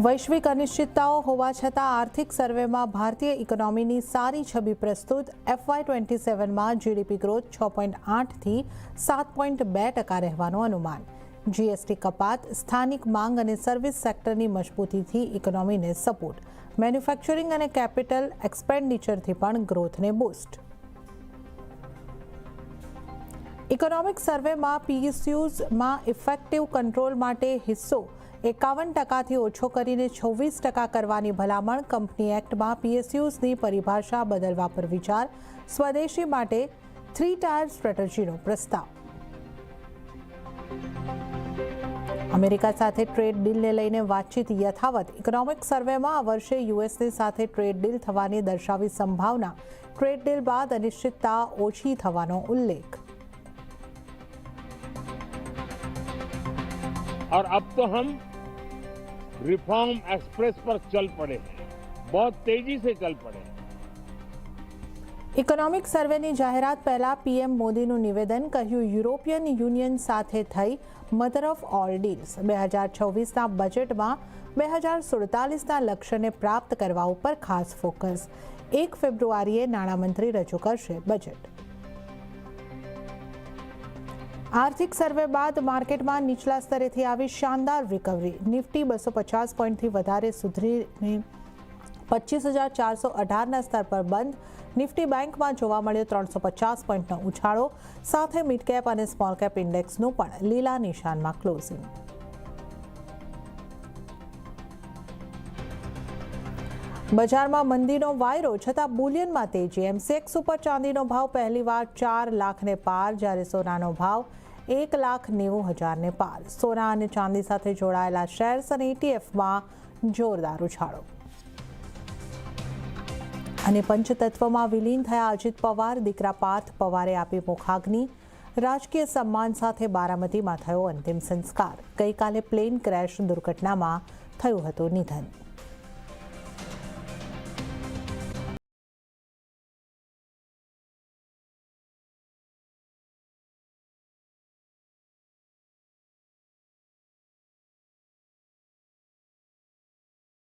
વૈશ્વિક અનિશ્ચિતતાઓ હોવા છતાં આર્થિક સર્વેમાં ભારતીય ઇકોનોમીની સારી છબી પ્રસ્તુત FY27માં જીડીપી ગ્રોથ 6.8થી 7.2% રહેવાનું અનુમાન. જીએસટી કપાત, સ્થાનિક માંગ અને સર્વિસ સેક્ટરની મજબૂતીથી ઇકોનોમીને સપોર્ટ. મેન્યુફેક્ચરિંગ અને કેપિટલ એક્સપેન્ડિચરથી પણ ગ્રોથને બૂસ્ટ. ઇકોનોમિક સર્વેમાં PSUમાં ઇફેક્ટિવ કંટ્રોલ માટે હિસ્સો 51%થી ઓછો કરીને 26% કરવાની ભલામણ. કંપની એક્ટમાં PSUની પરિભાષા બદલવા પર વિચાર. સ્વદેશી માટે 3 ટાયર સ્ટ્રેટેજીનો પ્રસ્તાવ. અમેરિકા સાથે ટ્રેડ ડીલને લઈને વાતચીત યથાવત. ઇકોનોમિક સર્વેમાં આ વર્ષે યુએસની સાથે ટ્રેડ ડીલ થવાની દર્શાવી સંભાવના. ટ્રેડ ડીલ બાદ અનિશ્ચિતતા ઓછી થવાનો ઉલ્લેખ. और अब तो हम रिफॉर्म एक्सप्रेस पर चल पड़े हैं, बहुत तेजी से चल पड़े हैं. ઇકોનોમિક સર્વેની જાહેરાત પહેલા પીએમ મોદીનું નિવેદન. કહ્યું, યુરોપિયન યુનિયન સાથે થઈ મધર ઓફ ઓલ ડીલ્સ. 2026ના બજેટમાં 2047ના લક્ષ્યને પ્રાપ્ત કરવા ઉપર ખાસ ફોકસ. 1 ફેબ્રુઆરીએ નાણામંત્રી રજૂ કરશે બજેટ. આર્થિક સર્વે બાદ માર્કેટમાં નીચલા સ્તરેથી આવી શાનદાર રિકવરી. નિફ્ટી 250 પોઈન્ટથી વધારે સુધરીને 25,418ના સ્તર પર બંધ. નિફ્ટી બેંકમાં જોવા મળ્યો 350 પોઈન્ટનો ઉછાળો. સાથે મિડ કેપ અને સ્મોલ કેપ ઇન્ડેક્સનું પણ લીલા નિશાનમાં ક્લોઝિંગ. બજારમાં મંદીનો વાયરો છતાં બુલિયનમાં તેજી. MCX ઉપર ચાંદીનો ભાવ પહેલીવાર 4 લાખને પાર, જ્યારે સોનાનો ભાવ 1,90,000ને પાર. સોના અને ચાંદી સાથે જોડાયેલા શેર્સ અને ETFમાં જોરદાર ઉછાળો. અને પંચતત્વમાં વિલીન થયા અજીત પવાર. દીકરા પાર્થ પવારે આપી મુખાગ્નિ. રાજકીય સન્માન સાથે બારામતીમાં થયો અંતિમ સંસ્કાર. ગઈકાલે પ્લેન ક્રેશ દુર્ઘટનામાં થયું હતું નિધન.